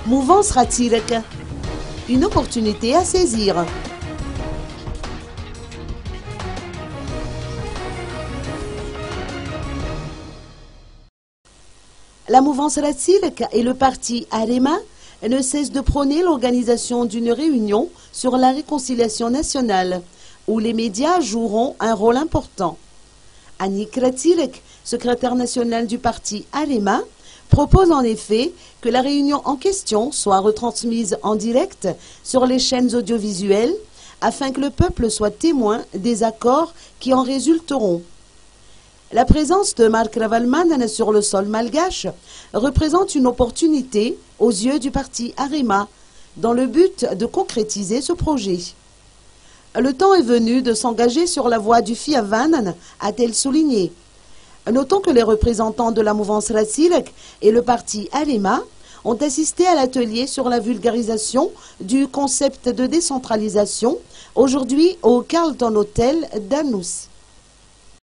Mouvance Ratilek, une opportunité à saisir. La mouvance Ratilek et le parti Arema ne cessent de prôner l'organisation d'une réunion sur la réconciliation nationale, où les médias joueront un rôle important. Annick Ratilek, secrétaire national du parti Arema, propose en effet que la réunion en question soit retransmise en direct sur les chaînes audiovisuelles afin que le peuple soit témoin des accords qui en résulteront. La présence de Mark Ravalman sur le sol malgache représente une opportunité aux yeux du parti Arema dans le but de concrétiser ce projet. Le temps est venu de s'engager sur la voie du Fiavanan, a-t-elle souligné. Notons que les représentants de la mouvance Ratilek et le parti Arema ont assisté à l'atelier sur la vulgarisation du concept de décentralisation, aujourd'hui au Carlton Hotel d'Anous.